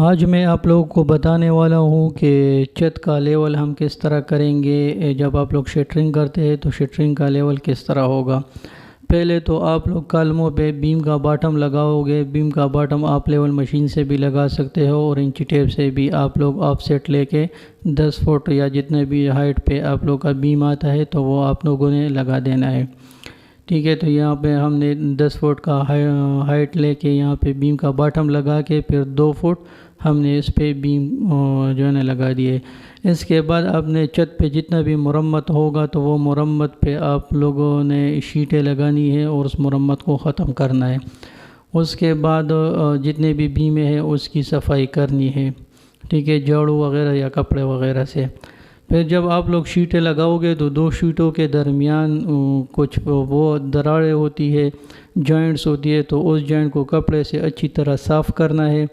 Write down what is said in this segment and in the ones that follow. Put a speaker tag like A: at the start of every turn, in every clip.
A: آج میں آپ لوگوں کو بتانے والا ہوں کہ چھت کا لیول ہم کس طرح کریں گے۔ جب آپ لوگ شٹرنگ کرتے ہیں تو شٹرنگ کا لیول کس طرح ہوگا۔ پہلے تو آپ لوگ کالموں پہ بیم کا باٹم لگاؤ گے۔ بیم کا باٹم آپ لیول مشین سے بھی لگا سکتے ہو اور انچی ٹیپ سے بھی آپ لوگ آف سیٹ لے کے 10 فٹ یا جتنے بھی ہائٹ پہ آپ لوگ کا بیم آتا ہے تو وہ آپ لوگوں نے لگا دینا ہے، ٹھیک ہے۔ تو یہاں پہ ہم نے 10 فٹ کا ہائٹ لے کے یہاں پہ بیم کا باٹم لگا کے پھر 2 فٹ ہم نے اس پہ بیم جو ہے نا لگا دیے۔ اس کے بعد اپنے چھت پہ جتنا بھی مرمت ہوگا تو وہ مرمت پہ آپ لوگوں نے شیٹیں لگانی ہے اور اس مرمت کو ختم کرنا ہے۔ اس کے بعد جتنے بھی بیمیں ہیں اس کی صفائی کرنی ہے، ٹھیک ہے، جھاڑو وغیرہ یا کپڑے وغیرہ سے۔ پھر جب آپ لوگ شیٹیں لگاؤ گے تو 2 شیٹوں کے درمیان کچھ وہ دراڑیں ہوتی ہے، جوائنٹس ہوتی ہے، تو اس جوائنٹ کو کپڑے سے اچھی طرح صاف کرنا ہے،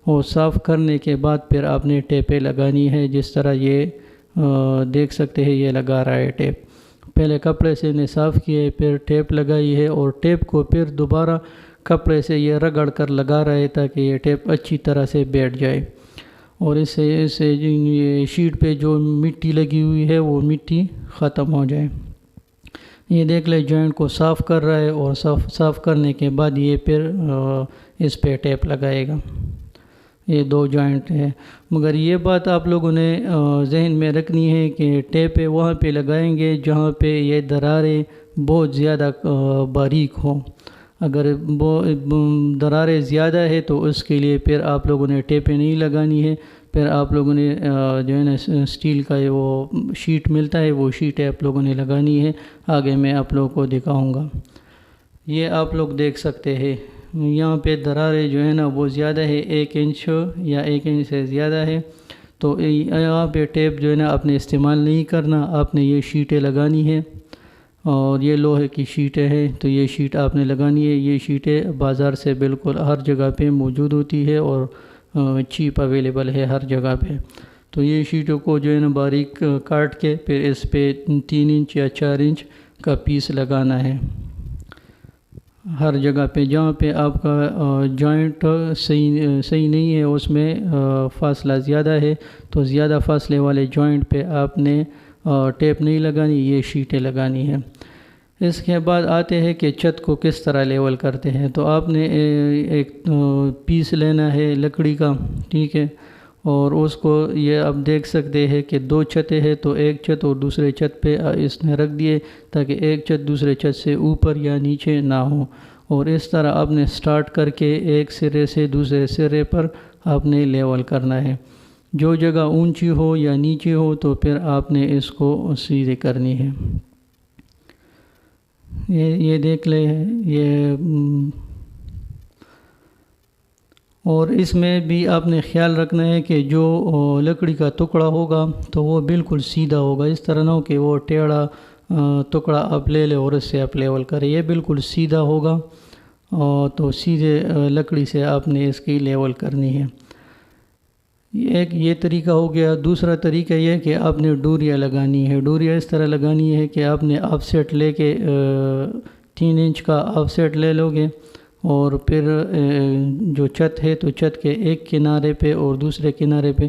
A: اور صاف کرنے کے بعد پھر آپ نے ٹیپیں لگانی ہے۔ جس طرح یہ دیکھ سکتے ہیں یہ لگا رہا ہے ٹیپ، پہلے کپڑے سے نے صاف کیے پھر ٹیپ لگائی ہے، اور ٹیپ کو پھر دوبارہ کپڑے سے یہ رگڑ کر لگا رہا ہے تاکہ یہ ٹیپ اچھی طرح سے بیٹھ جائے، اور اس سے یہ شیٹ پہ جو مٹی لگی ہوئی ہے وہ مٹی ختم ہو جائے۔ یہ دیکھ لے جوائنٹ کو صاف کر رہا ہے، اور صاف کرنے کے بعد یہ پھر اس پہ ٹیپ لگائے گا۔ یہ 2 جوائنٹ ہے، مگر یہ بات آپ لوگوں نے ذہن میں رکھنی ہے کہ ٹیپیں وہاں پہ لگائیں گے جہاں پہ یہ دراریں بہت زیادہ باریک ہوں۔ اگر دراریں زیادہ ہے تو اس کے لیے پھر آپ لوگوں نے ٹیپیں نہیں لگانی ہے، پھر آپ لوگوں نے جو ہے نا اسٹیل کا وہ شیٹ ملتا ہے وہ شیٹ آپ لوگوں نے لگانی ہے۔ آگے میں آپ لوگوں کو دکھاؤں گا۔ یہ آپ لوگ دیکھ سکتے ہیں یہاں پہ دراریں جو ہے نا وہ زیادہ ہے، 1 انچ یا 1 انچ سے زیادہ ہے، تو یہاں پہ ٹیپ جو ہے نا آپ نے استعمال نہیں کرنا، آپ نے یہ شیٹیں لگانی ہے، اور یہ لوہے کی شیٹیں ہیں تو یہ شیٹ آپ نے لگانی ہے۔ یہ شیٹیں بازار سے بالکل ہر جگہ پہ موجود ہوتی ہے اور چیپ اویلیبل ہے ہر جگہ پہ۔ تو یہ شیٹوں کو جو ہے نا باریک کاٹ کے پھر اس پہ 3 انچ یا 4 انچ کا پیس لگانا ہے ہر جگہ پہ جہاں پہ آپ کا جوائنٹ صحیح نہیں ہے، اس میں فاصلہ زیادہ ہے، تو زیادہ فاصلے والے جوائنٹ پہ آپ نے ٹیپ نہیں لگانی، یہ شیٹیں لگانی ہے۔ اس کے بعد آتے ہیں کہ چھت کو کس طرح لیول کرتے ہیں۔ تو آپ نے ایک پیس لینا ہے لکڑی کا، ٹھیک ہے، اور اس کو یہ آپ دیکھ سکتے ہیں کہ 2 چھتیں ہیں، تو ایک چھت اور دوسرے چھت پہ اس نے رکھ دیے تاکہ ایک چھت دوسرے چھت سے اوپر یا نیچے نہ ہو، اور اس طرح آپ نے سٹارٹ کر کے ایک سرے سے دوسرے سرے پر آپ نے لیول کرنا ہے۔ جو جگہ اونچی ہو یا نیچے ہو تو پھر آپ نے اس کو سیدھے کرنی ہے۔ یہ دیکھ لیں یہ، اور اس میں بھی آپ نے خیال رکھنا ہے کہ جو لکڑی کا ٹکڑا ہوگا تو وہ بالکل سیدھا ہوگا، اس طرح نہ ہو کہ وہ ٹیڑھا ٹکڑا آپ لے لیں اور اس سے آپ لیول کریں، یہ بالکل سیدھا ہوگا، تو سیدھے لکڑی سے آپ نے اس کی لیول کرنی ہے۔ ایک یہ طریقہ ہو گیا۔ دوسرا طریقہ یہ ہے کہ آپ نے ڈوریاں لگانی ہے۔ ڈوریاں اس طرح لگانی ہے کہ آپ نے آف سیٹ لے کے 3 انچ کا آف سیٹ لے لو گے، اور پھر جو چھت ہے تو چھت کے ایک کنارے پہ اور دوسرے کنارے پہ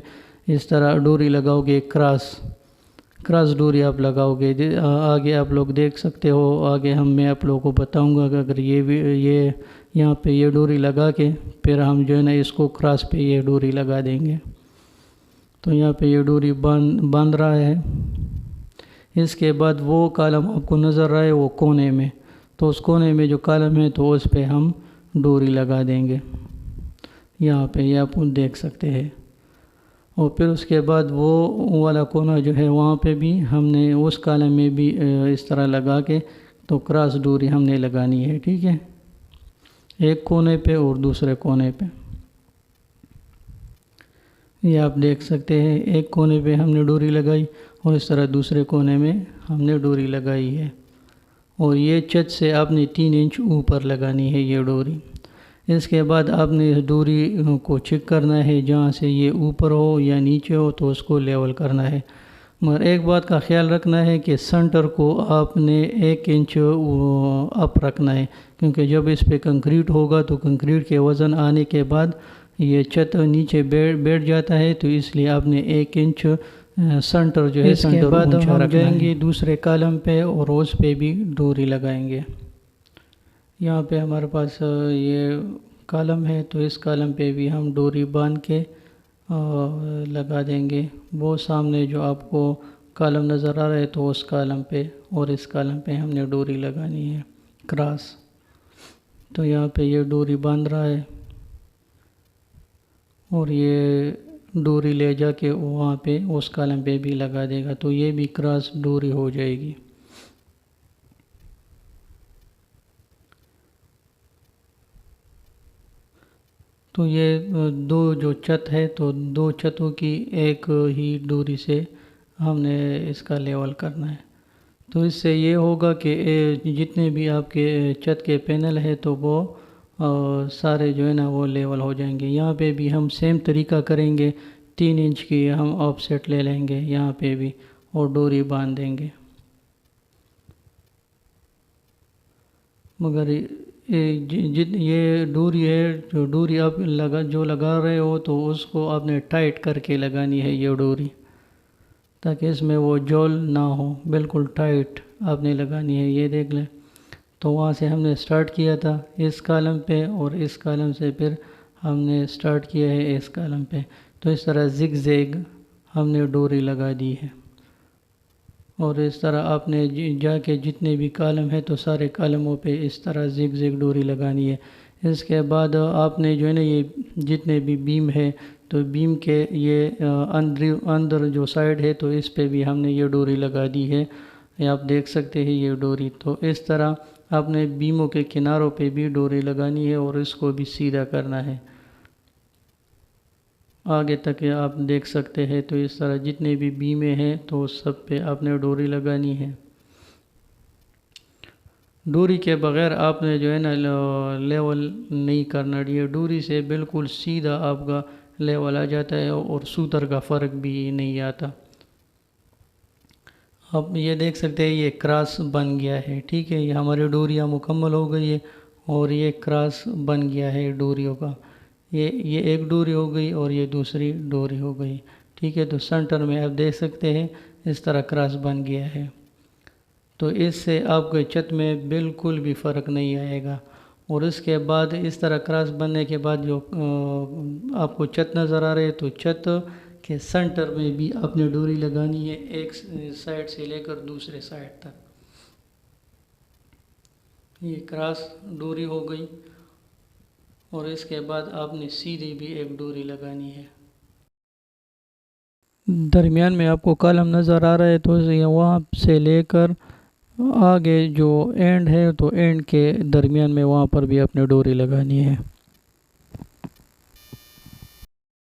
A: اس طرح ڈوری لگاؤ گے، کراس ڈوری آپ لگاؤ گے۔ آگے آپ لوگ دیکھ سکتے ہو، آگے میں آپ لوگوں کو بتاؤں گا کہ اگر یہ یہاں پہ یہ ڈوری لگا کے پھر ہم جو ہے نا اس کو کراس پہ یہ ڈوری لگا دیں گے، تو یہاں پہ یہ ڈوری باندھ رہا ہے۔ اس کے بعد وہ کالم آپ کو نظر رہا ہے وہ کونے میں، تو اس کونے میں جو کالم ہے تو اس پہ ہم ڈوری لگا دیں گے، یہاں پہ یہ آپ دیکھ سکتے ہیں۔ اور پھر اس کے بعد وہ والا کونا جو ہے وہاں پہ بھی ہم نے اس کالم میں بھی اس طرح لگا کے تو کراس ڈوری ہم نے لگانی ہے، ٹھیک ہے، ایک کونے پہ اور دوسرے کونے پہ۔ یہ آپ دیکھ سکتے ہیں ایک کونے پہ ہم نے ڈوری لگائی اور اس طرح دوسرے کونے میں ہم نے ڈوری لگائی ہے، اور یہ چھت سے آپ نے 3 انچ اوپر لگانی ہے یہ ڈوری۔ اس کے بعد آپ نے اس ڈوری کو چیک کرنا ہے، جہاں سے یہ اوپر ہو یا نیچے ہو تو اس کو لیول کرنا ہے۔ مگر ایک بات کا خیال رکھنا ہے کہ سنٹر کو آپ نے 1 انچ اپ رکھنا ہے، کیونکہ جب اس پہ کنکریٹ ہوگا تو کنکریٹ کے وزن آنے کے بعد یہ چھت نیچے بیٹھ جاتا ہے، تو اس لیے آپ نے 1 انچ سنٹر جو ہے سنٹر اونچا رکھنا ہے۔ اس کے بعد ہم جائیں گے دوسرے کالم پہ اور اس پہ بھی ڈوری لگائیں گے۔ یہاں پہ ہمارے پاس یہ کالم ہے، تو اس کالم پہ بھی ہم ڈوری باندھ کے لگا دیں گے۔ وہ سامنے جو آپ کو کالم نظر آ رہا ہے تو اس کالم پہ اور اس کالم پہ ہم نے ڈوری لگانی ہے کراس۔ تو یہاں پہ یہ ڈوری باندھ رہا ہے اور یہ ڈوری لے جا کے وہاں پہ اس کالم پہ بھی لگا دے گا، تو یہ بھی کراس ڈوری ہو جائے گی۔ تو یہ دو جو چھت ہے تو 2 چھتوں کی ایک ہی ڈوری سے ہم نے اس کا لیول کرنا ہے۔ تو اس سے یہ ہوگا کہ جتنے بھی آپ کے چھت کے پینل ہے تو وہ سارے جو ہے نا وہ لیول ہو جائیں گے۔ یہاں پہ بھی ہم سیم طریقہ کریں گے، 3 انچ کی ہم آف سیٹ لے لیں گے یہاں پہ بھی اور ڈوری باندھ دیں گے۔ مگر یہ ڈوری ہے، جو ڈوری آپ لگا رہے ہو تو اس کو آپ نے ٹائٹ کر کے لگانی ہے یہ ڈوری، تاکہ اس میں وہ جول نہ ہو، بالکل ٹائٹ آپ نے لگانی ہے۔ یہ دیکھ لیں، تو وہاں سے ہم نے سٹارٹ کیا تھا اس کالم پہ اور اس کالم سے پھر ہم نے سٹارٹ کیا ہے اس کالم پہ، تو اس طرح زگ زیگ ہم نے ڈوری لگا دی ہے۔ اور اس طرح آپ نے جا کے جتنے بھی کالم ہے تو سارے کالموں پہ اس طرح زگ زگ ڈوری لگانی ہے۔ اس کے بعد آپ نے جو ہے نا یہ جتنے بھی بیم ہے تو بیم کے یہ اندر جو سائڈ ہے تو اس پہ بھی ہم نے یہ ڈوری لگا دی ہے، یہ آپ دیکھ سکتے ہیں یہ ڈوری۔ تو اس طرح آپ نے بیموں کے کناروں پہ بھی ڈوری لگانی ہے اور اس کو بھی سیدھا کرنا ہے آگے تک، آپ دیکھ سکتے ہیں۔ تو اس طرح جتنے بھی بیمیں ہیں تو سب پہ آپ نے ڈوری لگانی ہے۔ ڈوری کے بغیر آپ نے جو ہے نا لیول نہیں کرنا، یہ ڈوری سے بالکل سیدھا آپ کا لیول آ جاتا ہے اور سوتر کا فرق بھی نہیں آتا۔ اب یہ دیکھ سکتے ہیں یہ کراس بن گیا ہے، ٹھیک ہے، یہ ہماری ڈوریاں مکمل ہو گئی ہے اور یہ کراس بن گیا ہے ڈوریوں کا۔ یہ ایک ڈوری ہو گئی اور یہ دوسری ڈوری ہو گئی، ٹھیک ہے۔ تو سنٹر میں آپ دیکھ سکتے ہیں اس طرح کراس بن گیا ہے۔ تو اس سے آپ کے چھت میں بالکل بھی فرق نہیں آئے گا۔ اور اس کے بعد اس طرح کراس بننے کے بعد جو آپ کو چھت نظر آ رہے ہے تو چھت کے سنٹر میں بھی آپ نے ڈوری لگانی ہے، ایک سائڈ سے لے کر دوسرے سائڈ تک۔ یہ کراس ڈوری ہو گئی اور اس کے بعد آپ نے سیدھی بھی ایک ڈوری لگانی ہے۔ درمیان میں آپ کو کالم نظر آ رہا ہے تو وہاں سے لے کر آگے جو اینڈ ہے تو اینڈ کے درمیان میں وہاں پر بھی اپنے ڈوری لگانی ہے۔